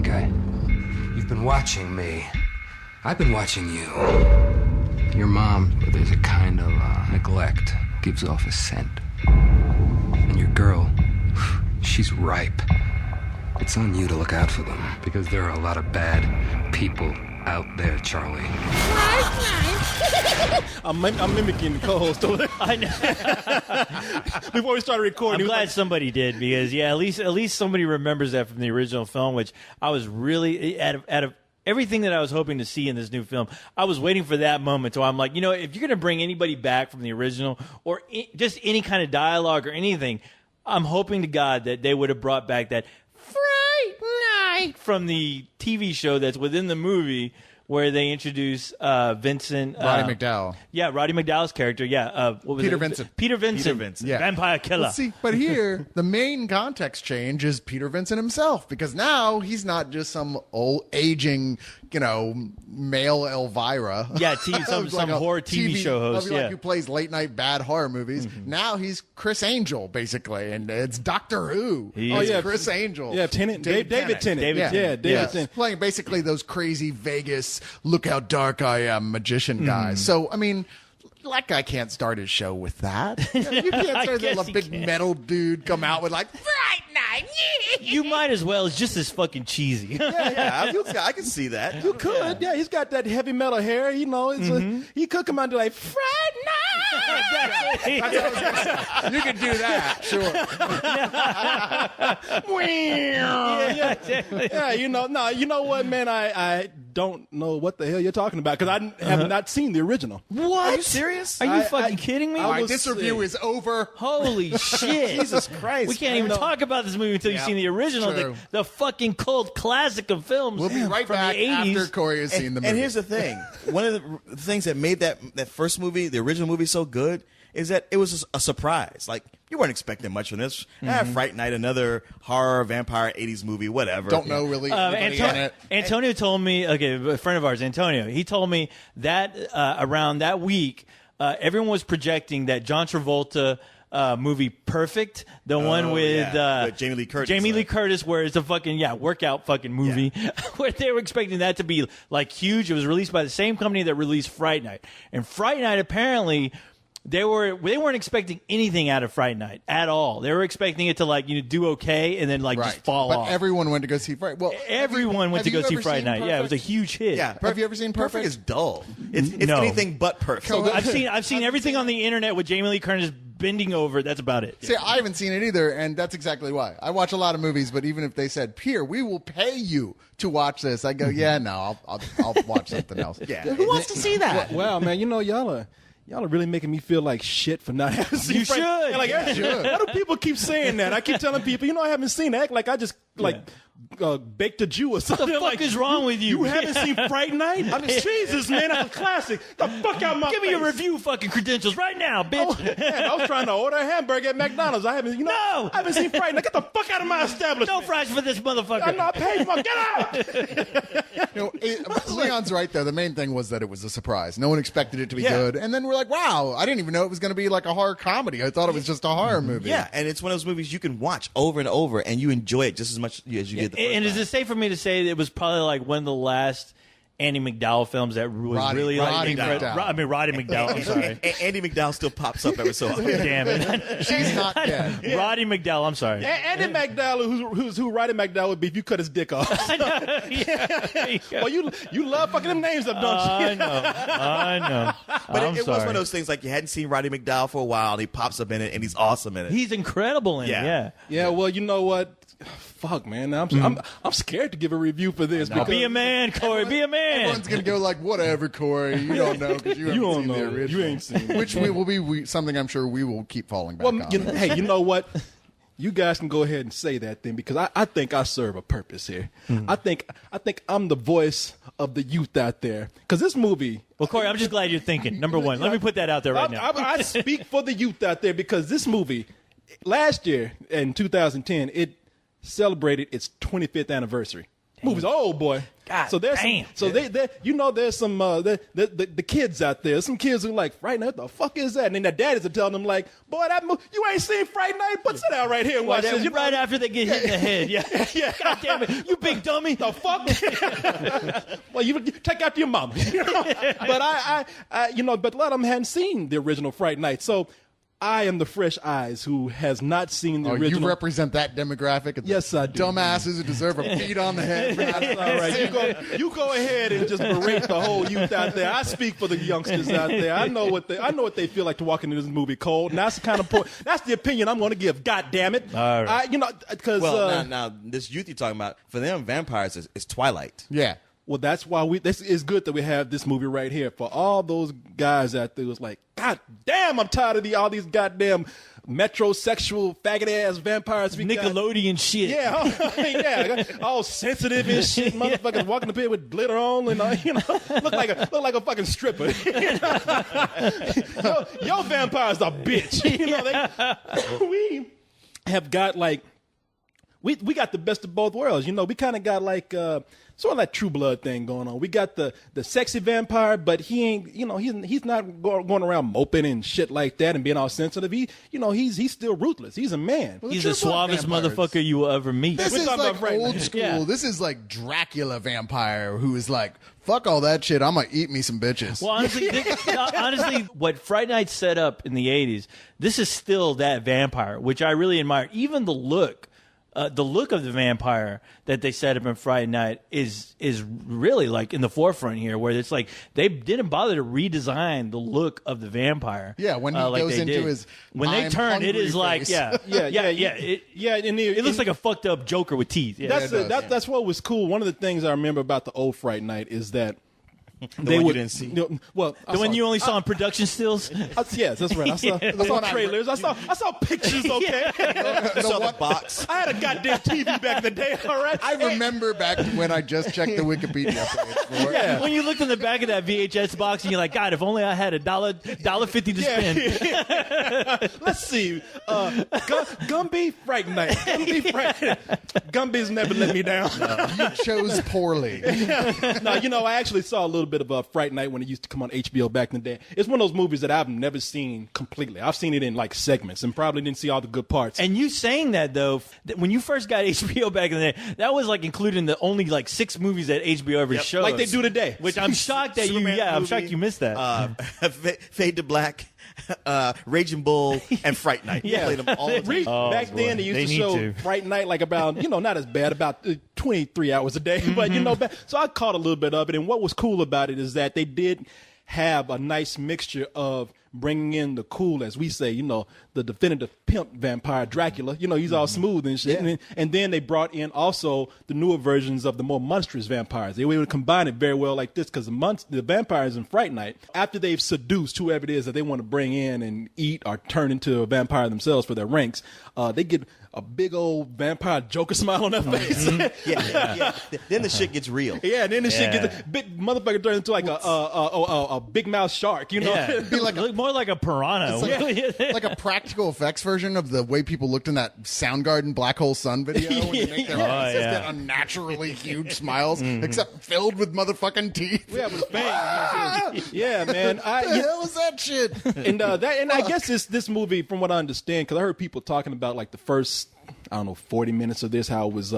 guy. You've been watching me. I've been watching you. Your mom, there's a kind of neglect, gives off a scent. And your girl, she's ripe. It's on you to look out for them, because there are a lot of bad people out there, Charlie. I'm mimicking the co-host over there. I know. Before we started recording, I'm glad somebody did, because at least somebody remembers that from the original film, which I was really out of everything that I was hoping to see in this new film. I was waiting for that moment, so I'm like, if you're going to bring anybody back from the original or just any kind of dialogue or anything, I'm hoping to God that they would have brought back that Fright Night from the TV show that's within the movie, where they introduce Vincent. Roddy McDowall. Yeah, Roddy McDowall's character. Yeah. What was Peter it? Vincent. Peter Vincent. Yeah. Vampire killer. Let's see, but here, the main context change is Peter Vincent himself, because now he's not just some old, aging, male Elvira. Yeah, some horror TV show host. Who plays late night bad horror movies. Mm-hmm. Now he's Chris Angel, basically, and it's Doctor Who. Chris Angel. Yeah, David Tennant. David Tennant. Playing basically those crazy Vegas, look how dark I am magician guys. So, I mean, that guy can't start his show with that. You can't start a big metal dude come out with like, Fright Night. You might as well. It's just as fucking cheesy. Yeah, I can see that. You could. Yeah, he's got that heavy metal hair. He could come out and do like, Fright Night. You can do that, sure. Yeah, you know what, man? I don't know what the hell you're talking about, because I have not seen the original. What? Are you serious? Are you fucking kidding me? All right, this review is over. Holy shit. Jesus Christ. We can't even talk about this movie until you've seen the original, the fucking cult classic of films. We'll be right from back the 80s. after Corey has seen the movie. And here's the thing. One of the things that made that first movie, the original movie, so good is that it was a surprise. Like, you weren't expecting much from this. Fright Night, another horror, vampire, 80s movie, whatever. Don't know really anybody in it. Antonio told me, a friend of ours, Antonio, he told me that around that week, everyone was projecting that John Travolta movie Perfect, the one with Jamie Lee Curtis. Jamie Lee Curtis, where it's a fucking workout fucking movie, where they were expecting that to be like huge. It was released by the same company that released Fright Night, and Fright Night apparently they weren't expecting anything out of Fright Night at all. They were expecting it to do okay and then just fall off. But everyone went to go see Fright. Well, everyone went to go see Fright Night. Yeah, it was a huge hit. Yeah, have you ever seen Perfect? Perfect is dull. It's anything but perfect. So I've seen everything on the internet with Jamie Lee Curtis bending over. That's about it. See, I haven't seen it either, and that's exactly why. I watch a lot of movies, but even if they said, "Here, we will pay you to watch this," I go, "Yeah, no, I'll watch something else." Yeah, who wants to see that? Wow, man, y'all are really making me feel like shit for not having seen Fright Night. You should. Why do people keep saying that? I keep telling people, I haven't seen it. Like I just baked a Jew or something. What the fuck is wrong with you? You haven't seen Fright Night? Jesus, man, that's a classic. The fuck out my Give me your review fucking credentials right now, bitch. Man, I was trying to order a hamburger at McDonald's. I haven't seen Fright Night. Get the fuck out of my establishment. No fries for this motherfucker. I'm not paid for. Get out. Leon's right though. The main thing was that it was a surprise. No one expected it to be good, and then we're like, "Wow, I didn't even know it was going to be like a horror comedy. I thought it was just a horror movie." Yeah, and it's one of those movies you can watch over and over, and you enjoy it just as much as you did the first And time. is it safe for me to say that it was probably like one of the last Andy McDowell films that was Roddy McDowell. Roddy McDowell. I'm sorry. Andy McDowell still pops up every so often. Damn it. She's not dead. Roddy McDowell. I'm sorry. Andy McDowell, who Roddy McDowell would be if you cut his dick off. Well, you love fucking them names up, don't you? I know. But it was one of those things like you hadn't seen Roddy McDowell for a while, and he pops up in it, and he's awesome in it. He's incredible in it. Yeah. Yeah. Well, you know what? Fuck, man. I'm scared to give a review for this. Now, be a man, Corey. Be a man. Everyone's gonna go like, "Whatever, Corey. You don't know because you haven't seen the original." You ain't seen it. Which will be something I'm sure we will keep falling back on. Hey, you know what? You guys can go ahead and say that then, because I think I serve a purpose here. I think I'm the voice of the youth out there. Because this movie. Well, Corey, I'm just glad you're thinking. Number one, let me put that out there right now. I speak for the youth out there, because this movie, last year in 2010, it celebrated its 25th anniversary. Movie's old, boy. God so there's damn. there's some the kids out there. Some kids who are like, Fright Night, what the fuck is that? And then their daddies are telling them like, boy, you ain't seen Fright Night, but sit down right here and watch this. You right after they get hit in the head. Yeah. Yeah. God damn it, you big dummy. The fuck? Well, you take after your mama. But but a lot of them hadn't seen the original Fright Night, so. I am the fresh eyes who has not seen the original. You represent that demographic. Yes, I do. Dumbasses who deserve a beat on the head. That's all right. You go ahead and just berate the whole youth out there. I speak for the youngsters out there. I know what they feel like to walk into this movie cold, and that's the kind of that's the opinion I'm going to give. God damn it! All right. Because now this youth you're talking about, for them, vampires is Twilight. Yeah. Well, that's why this is good that we have this movie right here for all those guys out there who's like, God damn, I'm tired of all these goddamn metrosexual faggot ass vampires. Nickelodeon shit. Yeah, all sensitive and shit. Motherfuckers walking up here with glitter on and look like a fucking stripper. Your vampire's a bitch. We have got like. We got the best of both worlds. We kind of got like sort of that True Blood thing going on. We got the sexy vampire, but he ain't, he's not going around moping and shit like that and being all sensitive. He's still ruthless. He's a man. He's the suavest motherfucker you will ever meet. This is like old school. Yeah. This is like Dracula vampire who is like, fuck all that shit. I'm gonna eat me some bitches. Well, honestly, what Fright Night set up in the 80s, this is still that vampire, which I really admire. Even the look of the vampire that they set up in Fright Night is really like in the forefront here, where it's like they didn't bother to redesign the look of the vampire. Yeah, when he goes into his when they turn, it is like face. It looks like a fucked up Joker with teeth. Yeah, that's what was cool. One of the things I remember about the old Fright Night is that. You didn't see. The one you only saw in production stills. Yes, that's right. I saw trailers. I saw pictures. Okay, I saw the box. I had a goddamn TV back in the day. All right. I remember back when I just checked the Wikipedia page. Yeah. When you looked in the back of that VHS box and you're like, God, if only I had $1.50 to spend. Let's see. Gumby Fright Night. Gumby's never let me down. You chose poorly. No, I actually saw a little bit of Fright Night when it used to come on HBO back in the day. It's one of those movies that I've never seen completely. I've seen it in like segments and probably didn't see all the good parts. And you saying that though, when you first got HBO back in the day, that was like included in the only like 6 movies that HBO ever shows, like they do today. Which I'm shocked that I'm shocked you missed that. Fade to Black. Raging Bull and Fright Night. Yeah, played them all the time. Back then they used to show Fright Night like about not as bad, about 23 hours a day, but so I caught a little bit of it. And what was cool about it is that they did have a nice mixture of bringing in the cool, as we say, the definitive pimp vampire Dracula. He's all smooth and shit. And then they brought in also the newer versions of the more monstrous vampires. They were able to combine it very well like this, because the vampires in Fright Night, after they've seduced whoever it is that they want to bring in and eat or turn into a vampire themselves for their ranks, they get a big old vampire Joker smile on their face. Yeah. Then the shit gets real. Yeah, and then the shit gets big motherfucker turns into like a big mouth shark. It'd be like more like a piranha. Like a practical effects version of the way people looked in that Soundgarden Black Hole Sun video when they make their faces get unnaturally huge smiles, except filled with motherfucking teeth. Yeah, with fangs. Yeah, man. What the hell is that shit? And I guess this movie, from what I understand, because I heard people talking about like the first 40 minutes of this, how it was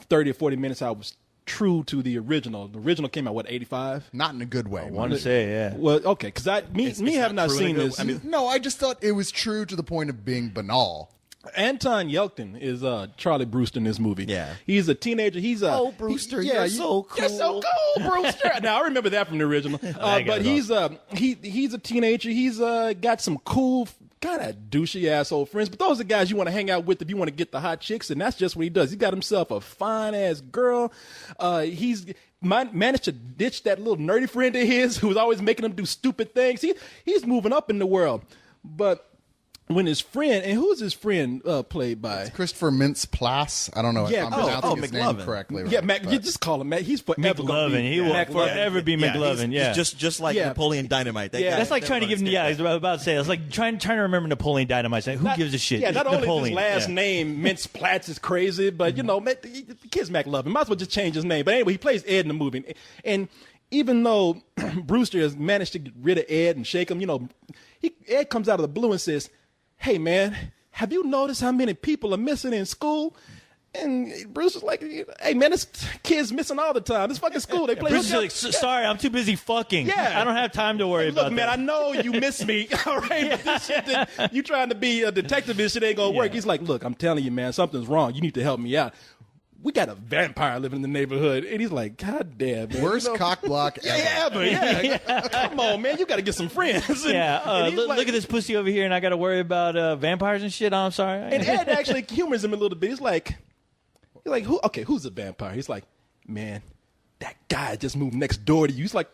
30 or 40 minutes, how it was true to the original. The original came out 85? Not in a good way. I want to say, yeah. Well, okay, because me have not seen this. No, I just thought it was true to the point of being banal. Anton Yelchin is Charlie Brewster in this movie. Yeah, he's a teenager. He's Brewster, you're so cool. You're so cool, Brewster. Now I remember that from the original. But he's a teenager. He's got some cool, kind of douchey asshole friends. But those are the guys you want to hang out with if you want to get the hot chicks, and that's just what he does. He got himself a fine ass girl. He's managed to ditch that little nerdy friend of his who was always making him do stupid things. He's moving up in the world, but when his friend, and who's his friend played by? Christopher Mintz-Plasse. I don't know if I'm pronouncing his name correctly. Yeah, Mac, you just call him Mac. He's forever McLovin. He will forever be McLovin. Yeah, just like Napoleon Dynamite. That's like trying to give him. Yeah, I was about to say. It's like trying to remember Napoleon Dynamite. Who gives a shit? Yeah, not only Napoleon. his last name, Mintz-Plasse, is crazy, but the kid's McLovin. Might as well just change his name. But anyway, he plays Ed in the movie, and even though Brewster has managed to get rid of Ed and shake him, Ed comes out of the blue and says, "Hey, man, have you noticed how many people are missing in school?" And Bruce is like, "Hey, man, this kid's missing all the time. This fucking school, they play." Bruce is like, "Sorry, I'm too busy fucking. Yeah. I don't have time to worry about Look, man, that." I know you miss me, all right, but this shit that you trying to be a detective, this shit ain't gonna work. He's like, "Look, I'm telling you, man, something's wrong. You need to help me out. We got a vampire living in the neighborhood." And he's like, "God damn, man." Worst cock block ever. Yeah. Come on, man. You got to get some friends. And look at this pussy over here, and I got to worry about vampires and shit. Oh, I'm sorry. And Ed actually humors him a little bit. He's like, who's a vampire? He's like, "Man, that guy just moved next door to you." He's like,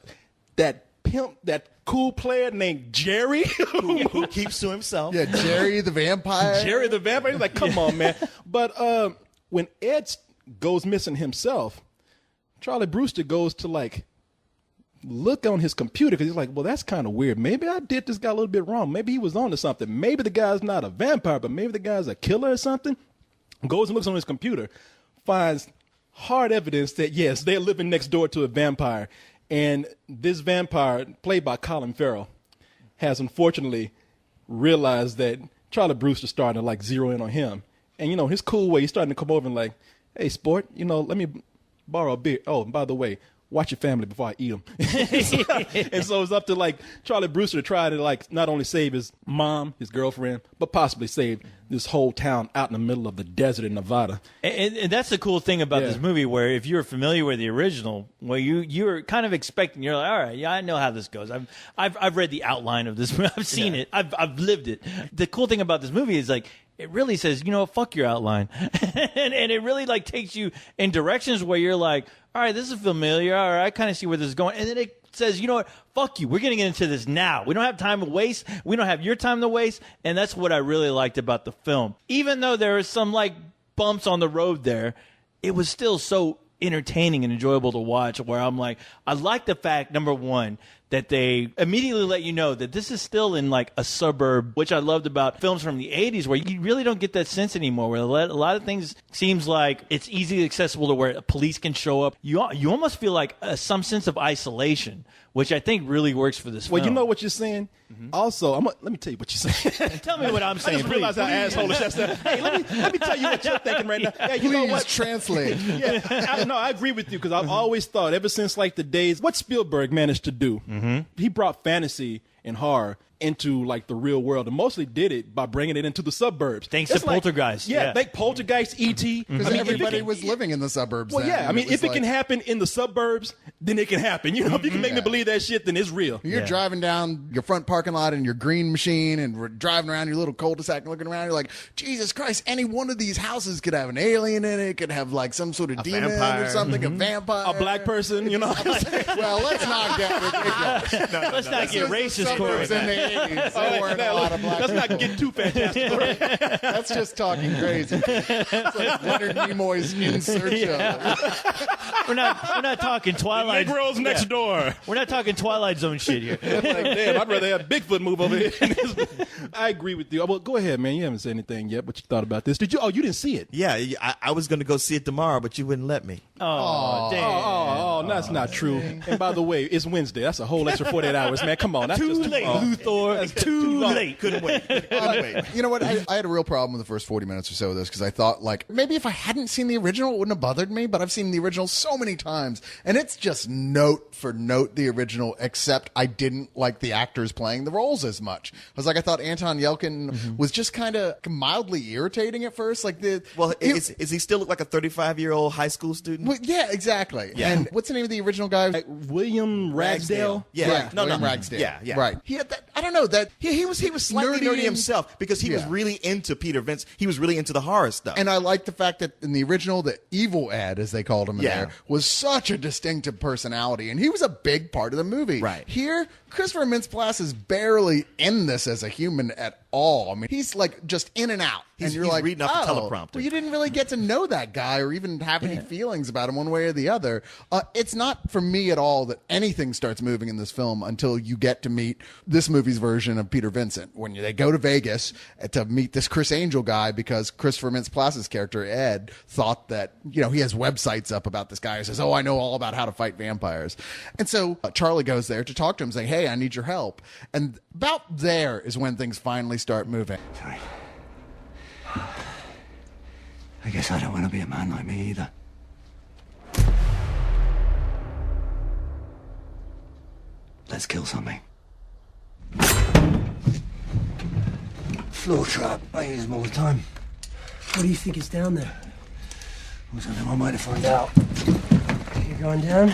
"That pimp, that cool player named Jerry who keeps to himself." Yeah, Jerry the vampire. Jerry the vampire. He's like, "Come on, man." But when Ed goes missing himself, Charlie Brewster goes to look on his computer because he's like, "Well, that's kind of weird. Maybe I did this guy a little bit wrong. Maybe he was onto something. Maybe the guy's not a vampire, but maybe the guy's a killer or something." Goes and looks on his computer, finds hard evidence that yes, they're living next door to a vampire, and this vampire, played by Colin Farrell, has unfortunately realized that Charlie Brewster's starting to zero in on him. And his cool way, he's starting to come over and "Hey, sport, let me borrow a beer. Oh, and by the way, watch your family before I eat them." And so it's up to Charlie Brewster to try to not only save his mom, his girlfriend, but possibly save this whole town out in the middle of the desert in Nevada. And that's the cool thing about this movie, where if you're familiar with the original, where you're kind of expecting, you're like, all right, yeah, I know how this goes. I've read the outline of this movie. I've seen it. I've lived it. The cool thing about this movie is it really says, fuck your outline. and it really takes you in directions where you're like, all right, this is familiar. All right, I kind of see where this is going. And then it says, you know what, fuck you. We're going to get into this now. We don't have time to waste. We don't have your time to waste. And that's what I really liked about the film. Even though there are some bumps on the road there, it was still so entertaining and enjoyable to watch, where I'm like, I like the fact, number one, that they immediately let you know that this is still in a suburb, which I loved about films from the 80s, where you really don't get that sense anymore, where a lot of things seems like it's easily accessible to where police can show up. You almost feel some sense of isolation, which I think really works for this film. Well, you know what you're saying? Mm-hmm. Also, let me tell you what you're saying. Tell me what I'm saying. I just realized how asshole-ish that's that. Hey, let me tell you what you're thinking right now. Yeah, you know what? Translate. Yeah, I agree with you, because I've always thought, ever since the days, what Spielberg managed to do, he brought fantasy and horror into the real world, and mostly did it by bringing it into the suburbs. Thanks to Poltergeist. Yeah, Poltergeist, E.T. Because everybody was living in the suburbs. Well, then, if it can happen in the suburbs, then it can happen. If you can make me believe that shit, then it's real. You're driving down your front parking lot in your green machine and driving around your little cul-de-sac and looking around. You're like, Jesus Christ, any one of these houses could have an alien in it, could have some sort of demon vampire. Or something, a vampire. A black person, Well, let's not get ridiculous. Let's not get racist, Corey. In the 80s. There weren't a lot of black Let's not get too fantastic. That's just talking crazy. It's like Leonard Nimoy's In Search of. We're not talking Twilight. Negroes next door. We're not talking Twilight Zone shit here. Damn, I'd rather have Bigfoot move over here. I agree with you. Well, go ahead, man. You haven't said anything yet, but you thought about this. Did you? Oh, you didn't see it. Yeah, I was going to go see it tomorrow, but you wouldn't let me. Oh, damn. Oh, that's not true. And by the way, it's Wednesday. That's a whole extra 48 hours, man. Come on. That's Too just late, long. Luthor. That's too late. Couldn't wait. You know what? I had a real problem with the first 40 minutes or so of this, because I thought, maybe if I hadn't seen the original, it wouldn't have bothered me, but I've seen the original so many times, and it's just note for note the original, except I didn't like the actors playing the roles as much. I thought Anton Yelchin was just kind of mildly irritating at first. Is he still look like a 35-year-old high school student? Well, yeah, exactly. Yeah. And what's the name of the original guy? William Ragsdale. Yeah, right. William Ragsdale. Yeah. Right. He had that. I don't know that he was slightly nerdy himself, because he was really into Peter Vince. He was really into the horror stuff. And I like the fact that in the original, the evil Ed, as they called him in there, was such a distinctive personality, and he was a big part of the movie. Right. Here, Christopher Mintz-Plasse is barely in this as a human at all. I mean, he's like just in and out. And He's you're like, reading off the teleprompter. Well, you didn't really get to know that guy or even have any feelings about him one way or the other. It's not for me at all that anything starts moving in this film until you get to meet this movie's version of Peter Vincent. When they go to Vegas to meet this Chris Angel guy because Christopher Mintz-Plasse's character, Ed, thought that, he has websites up about this guy who says, I know all about how to fight vampires. And so Charlie goes there to talk to him saying, hey, I need your help. And about there is when things finally start moving. Sorry. I guess I don't want to be a man like me either. Let's kill something. Floor trap. I use them all the time. What do you think is down there? There's only one way to find out. You're going down?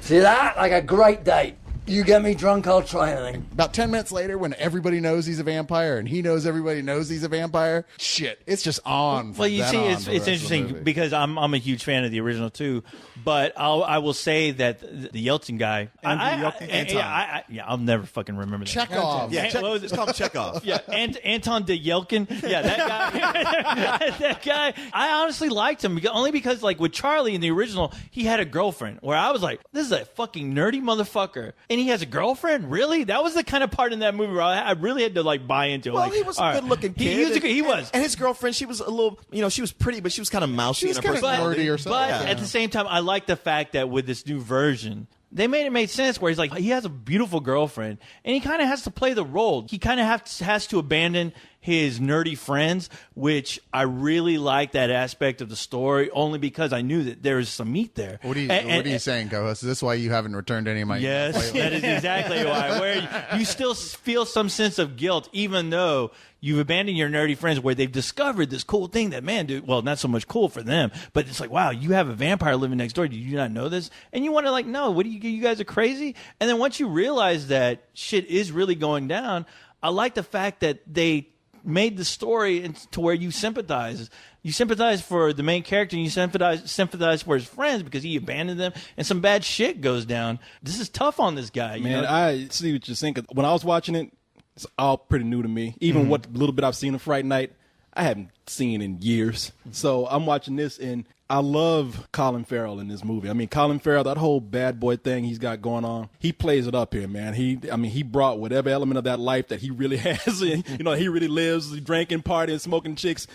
See that? Like a great date. You get me drunk, I'll try anything. About 10 minutes later, when everybody knows he's a vampire and he knows everybody knows he's a vampire, shit, it's just on. Well, you see, it's interesting because I'm a huge fan of the original too, but I will say that the Yeltsin guy, I'll never fucking remember that. Chekhov. Yeah, it's called Chekhov. Yeah, Anton de Yelkin. Yeah, that guy. That guy. I honestly liked him only because, like, with Charlie in the original, he had a girlfriend. Where I was like, this is a fucking nerdy motherfucker, and he has a girlfriend. Really? That was the kind of part in that movie where I really had to like buy into. Well, like, he was a good-looking kid. He was. And his girlfriend, she was a little, she was pretty, but she was kind of mousy. She was in her kind of personality. nerdy or something. But Yeah. at the same time, I like the fact that with this new version, they made sense where he's like, he has a beautiful girlfriend, and he kind of has to play the role. He kind of has to abandon his nerdy friends, which I really like that aspect of the story, only because I knew that there was some meat there. What are you saying, co-host? Is this why you haven't returned any of my Yes, emails lately? that is exactly why. Where you still feel some sense of guilt, even though you've abandoned your nerdy friends, where they've discovered this cool thing that, man, dude, well, not so much cool for them, but it's like, wow, you have a vampire living next door. Did you not know this? And you want to like, no, what do you guys are crazy? And then once you realize that shit is really going down, I like the fact that they made the story to where you sympathize. You sympathize for the main character, and you sympathize for his friends because he abandoned them, and some bad shit goes down. This is tough on this guy. Man, I see what you're saying. 'Cause when I was watching it, it's all pretty new to me. Even what little bit I've seen of Fright Night, I haven't seen in years. So I'm watching this, and I love Colin Farrell in this movie. I mean, Colin Farrell, that whole bad boy thing he's got going on, he plays it up here, man. He brought whatever element of that life that he really has. He really lives, drinking, partying, smoking chicks.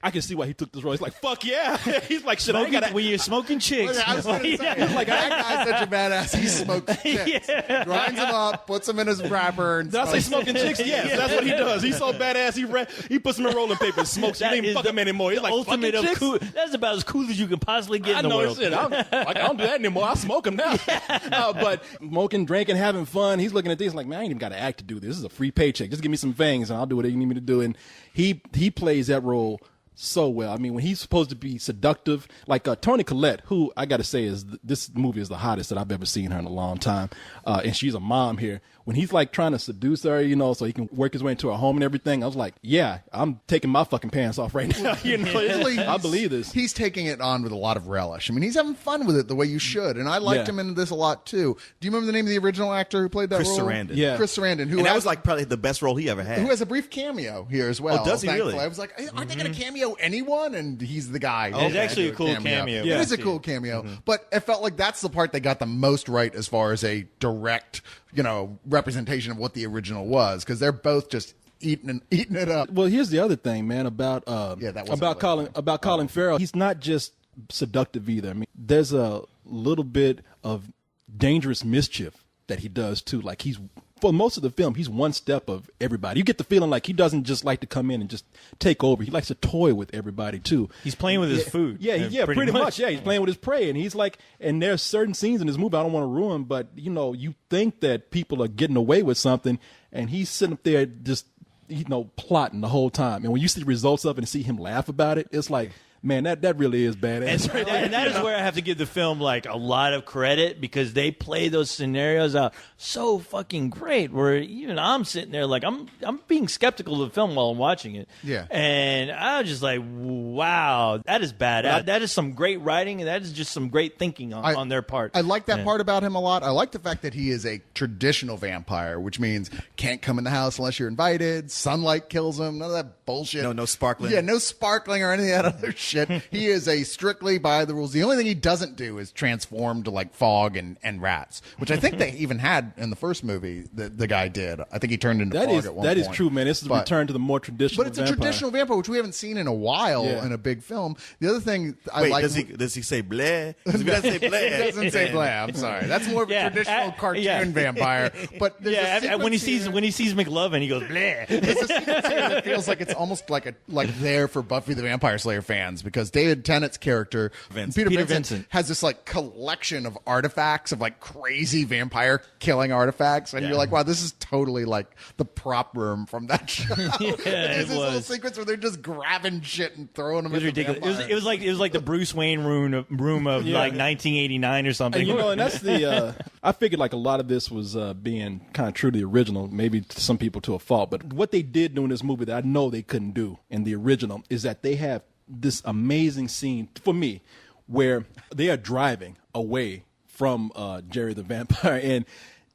I can see why he took this role. He's like, fuck yeah. He's like, shit, when you're smoking chicks. I was gonna say, like, that guy's such a badass. He smokes chicks, grinds them up, puts them in his wrapper, and did I say smoking chicks? Yes, that's what he does. He's so badass. He puts them in rolling paper and smokes. He don't even fuck them anymore. He's like, ultimate of chicks? cool. That's about as cool as you can possibly get I in the know world. shit. I don't do that anymore. I smoke them now. But smoking, drinking, having fun. He's looking at things like, man, I ain't even got to act to do this. This is a free paycheck. Just give me some fangs and I'll do whatever you need me to do. And he plays that role so well. I mean, when he's supposed to be seductive, like Toni Collette, who I got to say this movie is the hottest that I've ever seen her in a long time. And she's a mom here. When he's like trying to seduce her, so he can work his way into her home and everything, I was like, yeah, I'm taking my fucking pants off right now. I believe this. He's taking it on with a lot of relish. I mean, he's having fun with it the way you should. And I liked him in this a lot too. Do you remember the name of the original actor who played that Chris role? Sarandon. Yeah. Chris Sarandon. And that was like probably the best role he ever had. Who has a brief cameo here as well. Oh, does he thankfully. really? I was like, aren't they going to cameo anyone? And he's the guy. It's actually a cool cameo. It is a cool cameo. But it felt like that's the part they got the most right as far as a direct, representation of what the original was, because they're both just eating it up. Well, here's the other thing, man, about Colin Farrell. He's not just seductive either. I mean, there's a little bit of dangerous mischief that he does too. Like for most of the film, he's one step of everybody. You get the feeling like he doesn't just like to come in and just take over. He likes to toy with everybody too. He's playing with his food. Yeah, pretty much. Yeah, he's playing with his prey, and he's like, and there's certain scenes in this movie I don't want to ruin, but you think that people are getting away with something, and he's sitting up there just plotting the whole time. And when you see the results of it and see him laugh about it, it's like, Man, that really is badass. And that is where I have to give the film like a lot of credit because they play those scenarios out so fucking great. Where even I'm sitting there like I'm being skeptical of the film while I'm watching it. Yeah. And I was just like, wow, that is bad. That is some great writing, and that is just some great thinking on their part. I like that part about him a lot. I like the fact that he is a traditional vampire, which means can't come in the house unless you're invited. Sunlight kills him. None of that bullshit. No sparkling. Yeah, no sparkling or any of that other shit. He is a strictly by the rules. The only thing he doesn't do is transform to like fog and rats, which I think they even had in the first movie. The guy did. I think he turned into fog at one point. That is true, man. This is a return to the more traditional. But it's a traditional vampire, which we haven't seen in a while in a big film. The other thing I like. Does he say bleh? Because if he doesn't say bleh, he doesn't say bleh. I'm sorry. That's more of a traditional cartoon vampire. But when he sees McLovin, he goes bleh. There's a sequence here that feels like it's almost like there for Buffy the Vampire Slayer fans because David Tennant's character Peter Vincent has this like collection of artifacts of like crazy vampire killing artifacts, and you're like, wow, this is totally like the prop room from that show. There's this little sequence where they're just grabbing shit and throwing them. It was ridiculous. It was like the Bruce Wayne room of like 1989 or something. And, and that's the. I figured like a lot of this was being kind of true to the original, maybe to some people to a fault. But what they did do in this movie that I know they couldn't do in the original is that they have this amazing scene for me where they are driving away from Jerry the Vampire, and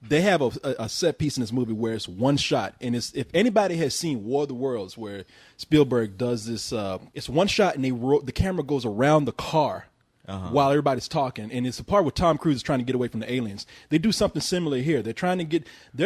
they have a set piece in this movie where it's one shot, and it's, if anybody has seen War of the Worlds where Spielberg does this, it's one shot and the camera goes around the car while everybody's talking, and it's the part where Tom Cruise is trying to get away from the aliens. They do something similar here. They're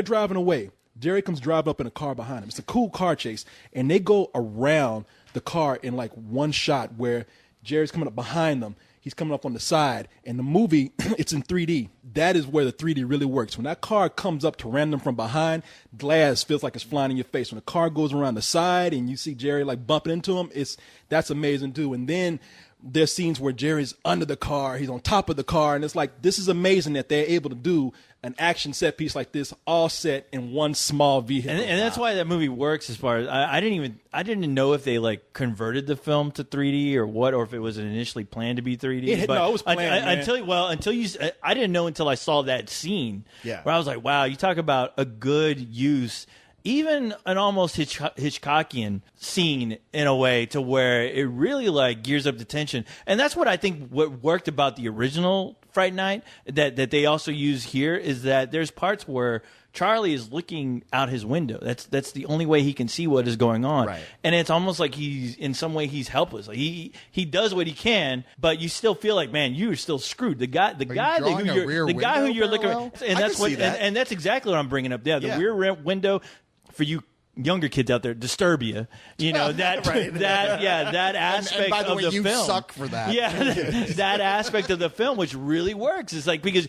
driving away. Jerry comes driving up in a car behind him. It's a cool car chase, and they go around the car in like one shot where Jerry's coming up behind them. He's coming up on the side, and the movie, it's in 3D. That is where the 3D really works. When that car comes up to ram them from behind, glass feels like it's flying in your face. When the car goes around the side and you see Jerry like bumping into him, that's amazing too. And then there's scenes where Jerry's under the car, he's on top of the car, and it's like, this is amazing that they're able to do an action set piece like this all set in one small vehicle. And that's why that movie works as far as I didn't know if they like converted the film to 3D or what, or if it was initially planned to be 3D. No, it was planned, I didn't know until I saw that scene where I was like, wow, you talk about a good use, even an almost Hitchcockian scene in a way to where it really like gears up the tension. And that's what I think what worked about the original Fright Night that they also use here is that there's parts where Charlie is looking out his window. That's the only way he can see what is going on. Right. And it's almost like he's in some way he's helpless. Like he does what he can, but you still feel like, man, you're still screwed. The guy who you're looking at, and that's what and that's exactly what I'm bringing up. Yeah, the rear window for you younger kids out there, Disturbia, that that aspect and by the of way, the you film. suck for that. Yeah, that aspect of the film, which really works. It's like because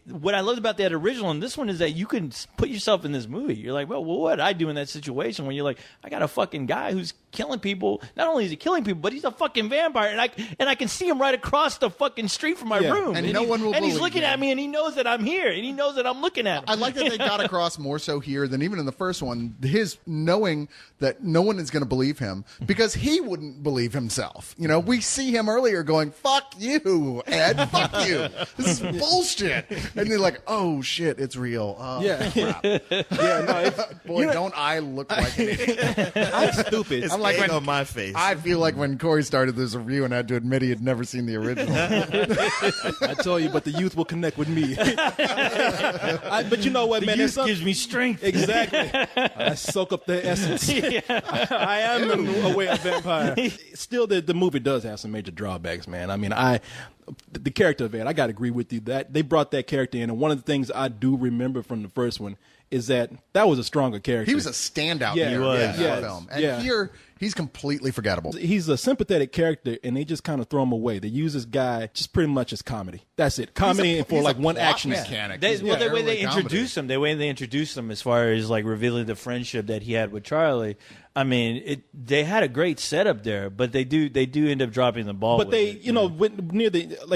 what I loved about that original and this one is that you can put yourself in this movie. You're like, well, what would I do in that situation? When you're like, I got a fucking guy who's killing people. Not only is he killing people, but he's a fucking vampire, and I can see him right across the fucking street from my room, and no one will. And he's believe looking you. at me, and he knows that I'm here, and he knows that I'm looking at him. I like that they got across more so here than even in the first one. His knowing that no one is going to believe him because he wouldn't believe himself. We see him earlier going, "Fuck you, Ed. Fuck you. This is bullshit." And they're like, "Oh shit, it's real." Crap. Boy, don't I look like an idiot? I'm stupid. It's I'm like on my face. I feel like when Corey started this review and had to admit he had never seen the original. I told you, but the youth will connect with me. But you know what, man? Youth gives me strength. Exactly. I soak up the essence. I am a way of vampire. Still, the movie does have some major drawbacks, man. I mean, the character of Ed, I got to agree with you that they brought that character in, and one of the things I do remember from the first one is that was a stronger character. He was a standout in the film. And here, he's completely forgettable. He's a sympathetic character, and they just kind of throw him away. They use this guy just pretty much as comedy. That's it. Comedy for like one action mechanic. The way they introduce him, as far as like revealing the friendship that he had with Charlie. I mean, they had a great setup there, but they do end up dropping the ball. But they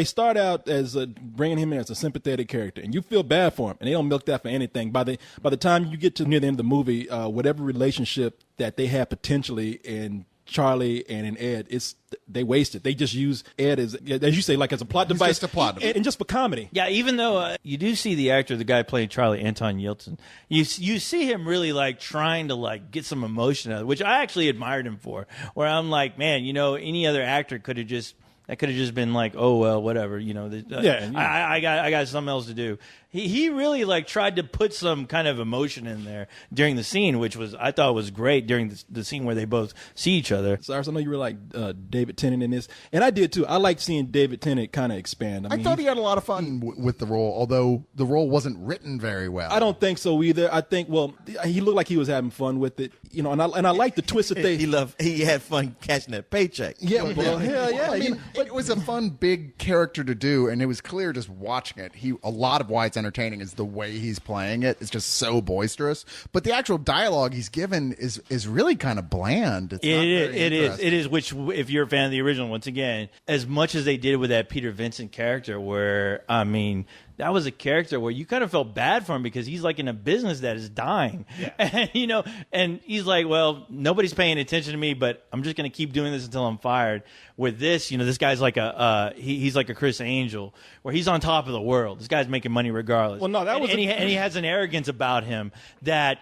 start out as bringing him in as a sympathetic character, and you feel bad for him, and they don't milk that for anything. By the time you get to near the end of the movie, whatever relationship that they had potentially, and Charlie and in Ed, they wasted. They just use Ed as you say, like as a plot device. Just a plot device. And just for comedy. Yeah, even though you do see the actor, the guy playing Charlie, Anton Yelchin, you see him really like trying to like get some emotion out of it, which I actually admired him for. Where I'm like, man, any other actor could have just been like, oh well, whatever, I got something else to do. He really like tried to put some kind of emotion in there during the scene, which I thought was great during the scene where they both see each other. Cyrus, I know you were like David Tennant in this, and I did too. I liked seeing David Tennant kind of expand. I thought he had a lot of fun with the role, although the role wasn't written very well. I don't think so either. I think he looked like he was having fun with it, and I like the twist that he had fun catching that paycheck. Yeah, well, hell yeah. I mean, it was a fun big character to do, and it was clear just watching it. A lot of why it's entertaining is the way he's playing it. It's just so boisterous. But the actual dialogue he's given is really kind of bland. It is. Which, if you're a fan of the original, once again, as much as they did with that Peter Vincent character, where that was a character where you kind of felt bad for him because he's like in a business that is dying. Yeah. And he's like, well, nobody's paying attention to me, but I'm just going to keep doing this until I'm fired. With this, this guy's like he's like a Chris Angel, where he's on top of the world. This guy's making money regardless. Well, no, and he has an arrogance about him that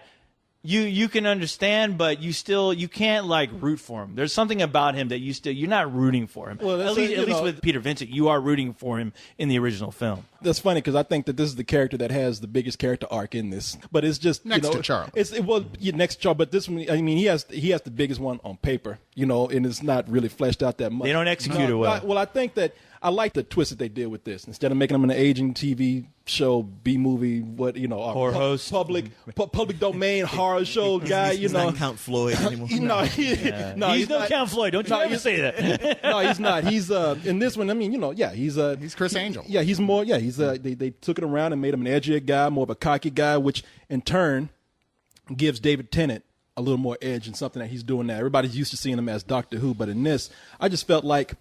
you can understand, but you can't like root for him. There's something about him that you're not rooting for him. Well, at least with Peter Vincent, you are rooting for him in the original film. That's funny because I think that this is the character that has the biggest character arc in this. But it's just next to Charlie. Next to Charlie. But this one, he has the biggest one on paper. And it's not really fleshed out that much. They don't execute it well. I think that I like the twist that they did with this. Instead of making them an aging TV show, B movie, horror host, public domain horror show guy. He's not Count Floyd anymore. He's no Count Floyd. Don't you ever say that. No, he's not. He's in this one. He's Chris Angel. Yeah, he's more. Yeah, they took it around and made him an edgier guy, more of a cocky guy, which in turn gives David Tennant a little more edge in something that he's doing now. Everybody's used to seeing him as Doctor Who, but in this, I just felt like,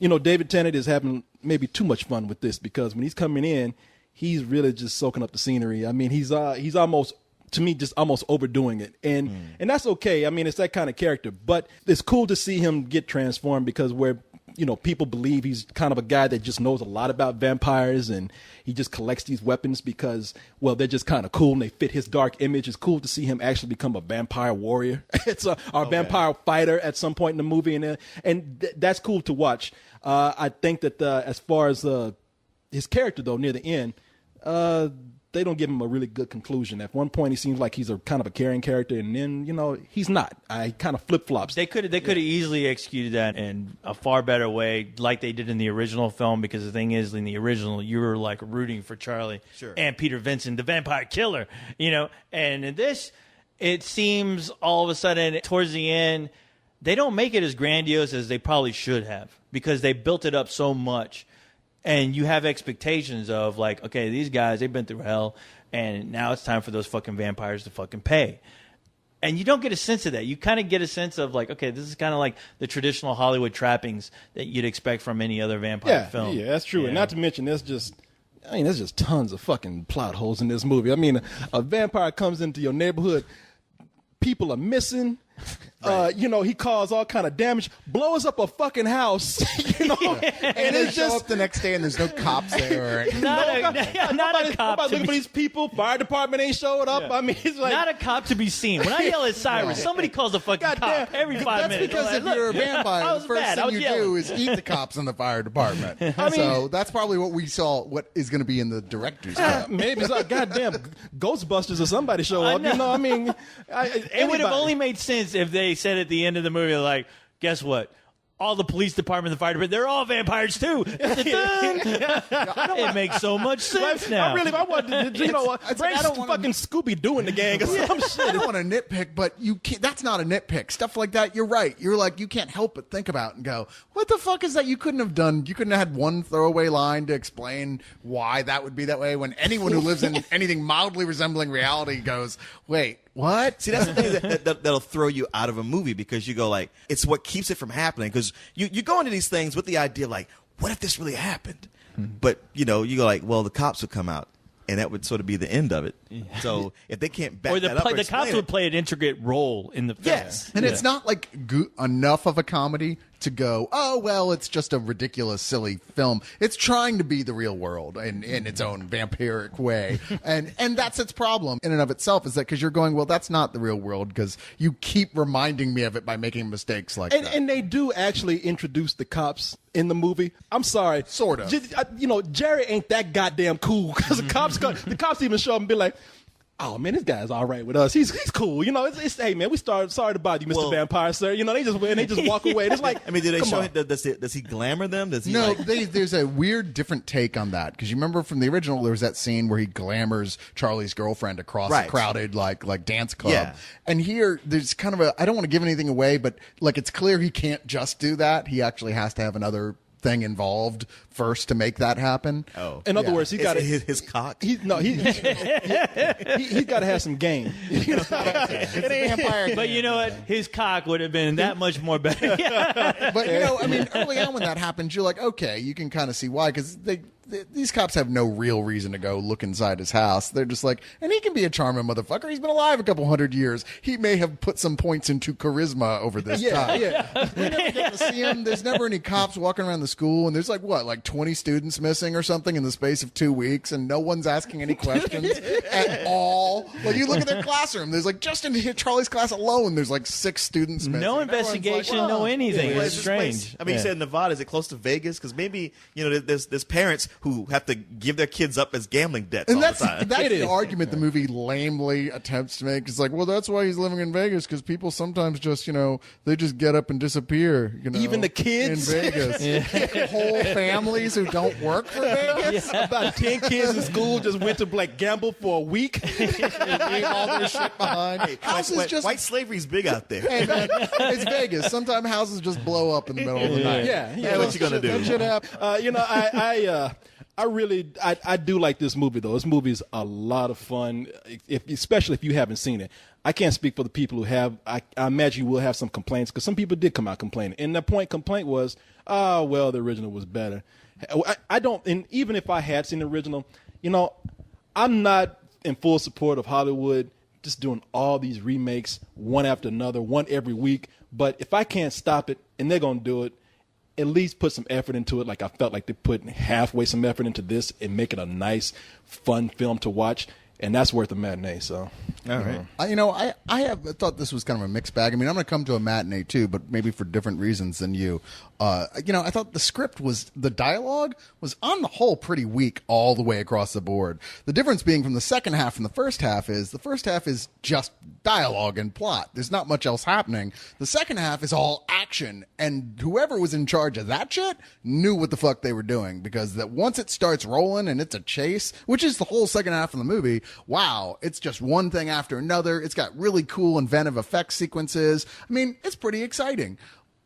David Tennant is having maybe too much fun with this because when he's coming in, he's really just soaking up the scenery. I mean, he's almost, to me, just almost overdoing it. And that's okay. I mean, it's that kind of character. But it's cool to see him get transformed because people believe he's kind of a guy that just knows a lot about vampires and he just collects these weapons because, well, they're just kind of cool and they fit his dark image. It's cool to see him actually become a vampire warrior. It's vampire fighter at some point in the movie. And that's cool to watch. I think that as far as his character, though, near the end, they don't give him a really good conclusion. At one point, he seems like he's a kind of a caring character, and then he's not. He kind of flip flops. They could have easily executed that in a far better way, like they did in the original film. Because the thing is, in the original, you were like rooting for Charlie and Peter Vincent, the vampire killer. And in this, it seems all of a sudden towards the end, they don't make it as grandiose as they probably should have because they built it up so much. And you have expectations of like, okay, these guys, they've been through hell, and now it's time for those fucking vampires to fucking pay. And you don't get a sense of that. You kind of get a sense of like, okay, this is kind of like the traditional Hollywood trappings that you'd expect from any other vampire film. Yeah, that's true. Yeah. And not to mention, there's just tons of fucking plot holes in this movie. I mean, a vampire comes into your neighborhood, people are missing. Right. He caused all kind of damage, blows up a fucking house, and it's show up the next day and there's no cops there. Not a cop. Nobody looking for these people. Fire department ain't showing up. Yeah. I mean, it's like not a cop to be seen. When I yell at Cyrus, somebody calls a fucking cop every 5 minutes. That's because if you're a vampire, the first thing you do is eat the cops in the fire department. So that's probably what we saw. What is going to be in the director's cut? Maybe it's like goddamn Ghostbusters or somebody show up. It would have only made sense if they said at the end of the movie, like, guess what? All the police department, the fire department, they're all vampires too. It makes so much sense now. I wanted to, fucking Scooby-Doo in the gang or some shit. I don't want to nitpick, but you can't. That's not a nitpick. Stuff like that, you're right. You're like, you can't help but think about and go, what the fuck is that you couldn't have done? You couldn't have had one throwaway line to explain why that would be that way when anyone who lives in anything mildly resembling reality goes, wait, what? See, that's the thing that'll throw you out of a movie because you go like, it's what keeps it from happening. Because you go into these things with the idea like, what if this really happened? But, you go like, well, the cops would come out. and that would sort of be the end of it. So if they can't back Or that up, or the cops explain would it, play an intricate role in the film. Yes. And it's not like enough of a comedy to go, oh, well, it's just a ridiculous, silly film. It's trying to be the real world in its own vampiric way. And that's its problem in and of itself, is that because you're going, well, that's not the real world because you keep reminding me of it by making mistakes like that. And they do actually introduce the cops in the movie. I'm sorry. Sort of. Jerry ain't that goddamn cool because the cops even show up and be like, oh man, this guy's all right with us. He's cool. It's hey man, sorry to bother you, Mr. Vampire, sir. They just walk away. It's like, I mean, do they show him? Does he glamour them? Does he? No, there's a weird different take on that, because you remember from the original there was that scene where he glamours Charlie's girlfriend across a crowded like dance club. Yeah. And here there's kind of I don't want to give anything away, but like it's clear he can't just do that. He actually has to have another thing involved first to make that happen. Oh, in other words, he got his cock. He's got to have some game. But you know what? His cock would have been that much more better. But I mean, early on when that happens, you're like, okay, you can kind of see why, because these cops have no real reason to go look inside his house. They're just like, and he can be a charming motherfucker. He's been alive a couple hundred years. He may have put some points into charisma over this time. Yeah. We never get to see him. There's never any cops walking around the school, and there's like 20 students missing or something in the space of 2 weeks, and no one's asking any questions at all. Like, you look at their classroom, there's like, just in Charlie's class alone, there's like 6 students missing. No investigation, like, no anything. Well, It's this strange. place- I mean, you said Nevada. Is it close to Vegas? Because maybe there's parents who have to give their kids up as gambling debts And all that's the time. the argument the movie lamely attempts to make. It's like, well, that's why he's living in Vegas, because people sometimes just, they just get up and disappear. Even the kids? in Vegas, whole families who don't work for Vegas. About 10 kids in school just went to gamble for a week. Leave all their shit behind. Houses just White slavery's big out there. Hey, man, it's Vegas. Sometimes houses just blow up in the middle of the night. Yeah. What you gonna do? That shit happen. I do like this movie though. This movie is a lot of fun, especially if you haven't seen it. I can't speak for the people who have. I imagine you will have some complaints, because some people did come out complaining, and the complaint was, well, the original was better. I don't, and even if I had seen the original, I'm not in full support of Hollywood just doing all these remakes one after another, one every week. But if I can't stop it and they're gonna do it, at least put some effort into it. Like I felt like they put halfway some effort into this and make it a nice, fun film to watch. And that's worth a matinee. So, All right. I have thought this was kind of a mixed bag. I mean, I'm going to come to a matinee too, but maybe for different reasons than you. I thought the dialogue was on the whole pretty weak all the way across the board. The difference being from the second half and the first half is just dialogue and plot. There's not much else happening. The second half is all action, and whoever was in charge of that shit knew what the fuck they were doing, because that once it starts rolling and it's a chase, which is the whole second half of the movie, wow, it's just one thing after another. It's got really cool inventive effect sequences. I mean, it's pretty exciting.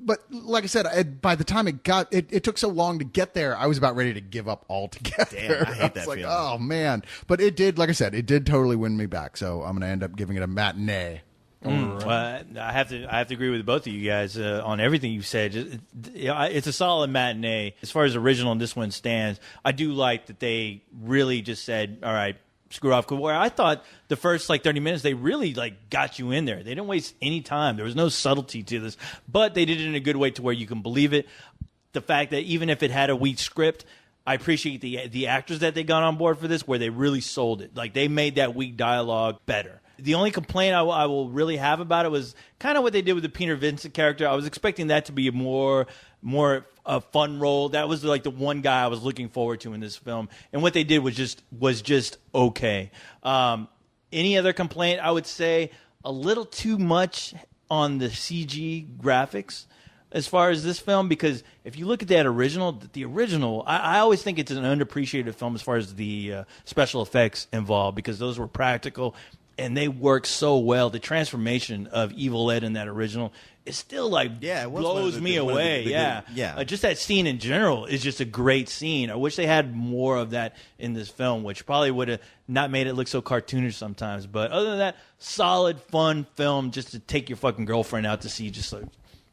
But like I said, by the time it took so long to get there, I was about ready to give up altogether. Damn, I hate that like, feeling. oh man. But it did, like I said, it did totally win me back. So I'm going to end up giving it a matinee. Well, I have to agree with both of you guys on everything you said. It's a solid matinee. As far as original and this one stands, I do like that they really just said, all right, screw off. Where I thought the first 30 minutes, they really got you in there. They didn't waste any time. There was no subtlety to this, but they did it in a good way to where you can believe it. The fact that even if it had a weak script, I appreciate the actors that they got on board for this, where they really sold it. They made that weak dialogue better. The only complaint I will really have about it was kind of what they did with the Peter Vincent character. I was expecting that to be a more a fun role. That was the one guy I was looking forward to in this film, and what they did was just okay. Any other complaint? I would say a little too much on the CG graphics as far as this film, because if you look at that original, I always think it's an underappreciated film as far as the special effects involved, because those were practical and they work so well. The transformation of Evil Ed in that original is still blows me away. Just that scene in general is just a great scene. I wish they had more of that in this film, which probably would have not made it look so cartoonish sometimes. But other than that, solid, fun film just to take your fucking girlfriend out to see, just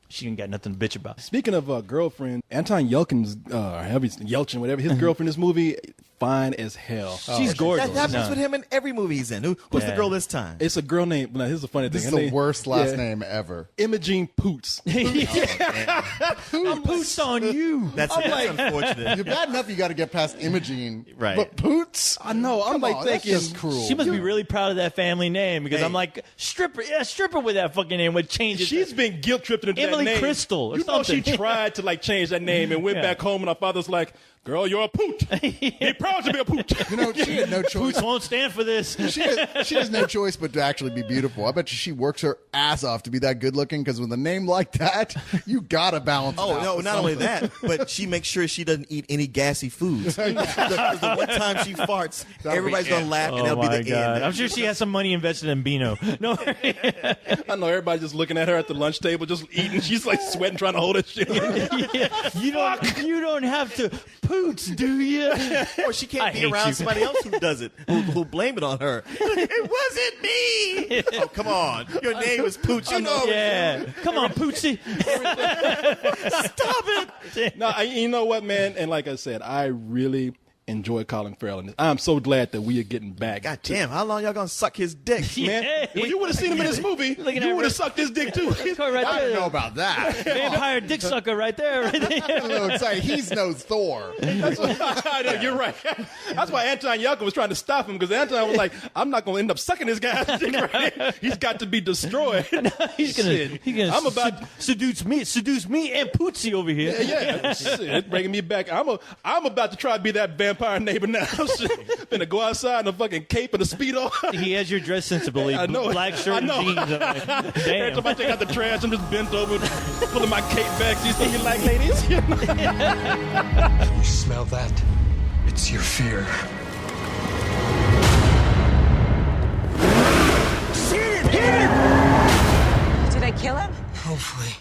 she ain't got nothing to bitch about. Speaking of girlfriend, Anton Yelchin's, Yelchin, whatever, his girlfriend in this movie, fine as hell. She's gorgeous. That happens No. with him in every movie he's in. Who's the girl this time? It's a girl named. Now, here's the funny This thing. is Her the name- worst last name ever. Imogene Poots. I'm pooched on you. That's unfortunate. You're bad enough you got to get past Imogene. Right. But Poots? I know. I'm Come like on, thinking. that's just cruel. She must be really proud of that family name because Hey. I'm like stripper. Yeah, stripper with that fucking name would change it. She's been guilt tripped into Emily that name. Crystal or You know she something. tried to like change that name and went Yeah. back home and her father's like, "Girl, you're a poot. Be proud to be a poot." You know, she had no choice. Poots won't stand for this. She has no choice but to actually be beautiful. I bet you she works her ass off to be that good looking because with a name like that, you gotta balance it Oh out no! with Not only something. that, but she makes sure she doesn't eat any gassy foods. the one time she farts, everybody's gonna laugh, and Oh that'll be my the god! end. I'm sure she has some money invested in Beano. No, I know everybody just looking at her at the lunch table, just eating. She's like sweating, trying to hold that shit. yeah. You don't have to poots, do you? Or she can't I be hate around you. somebody else who does it, who'll blame it on her. It wasn't me. Oh come on! Your name is Pooch. You know. Yeah, come on, Pootsy. Stop it. No, you know what, man? And like I said, I really enjoy Colin Farrell in this. I'm so glad that we are getting back. God damn! How long y'all gonna suck his dick? Man, Yeah. when you would have seen him in this movie, Looking you at would her- have sucked his dick too. Right I don't know there. about that. Vampire dick sucker right there. Right there. I'm a little excited. He's no Thor. I know, you're right. That's why Anton Yelchin was trying to stop him because Anton was like, "I'm not going to end up sucking this guy's dick. Right? He's got to be destroyed." He's gonna I'm about seduce me and Pootsy over here. Yeah, shit, it's bringing me back. I'm about to try to be that vampire neighbor now. Gonna go outside in a fucking cape and a speedo. He has your dress sensibility. I know. Black shirt I and know. jeans. I'm like, Every damn. time I take out the trash, I'm just bent over, pulling my cape back. She's thinking like, ladies. You smell that? It's your fear. Did I kill him? Hopefully.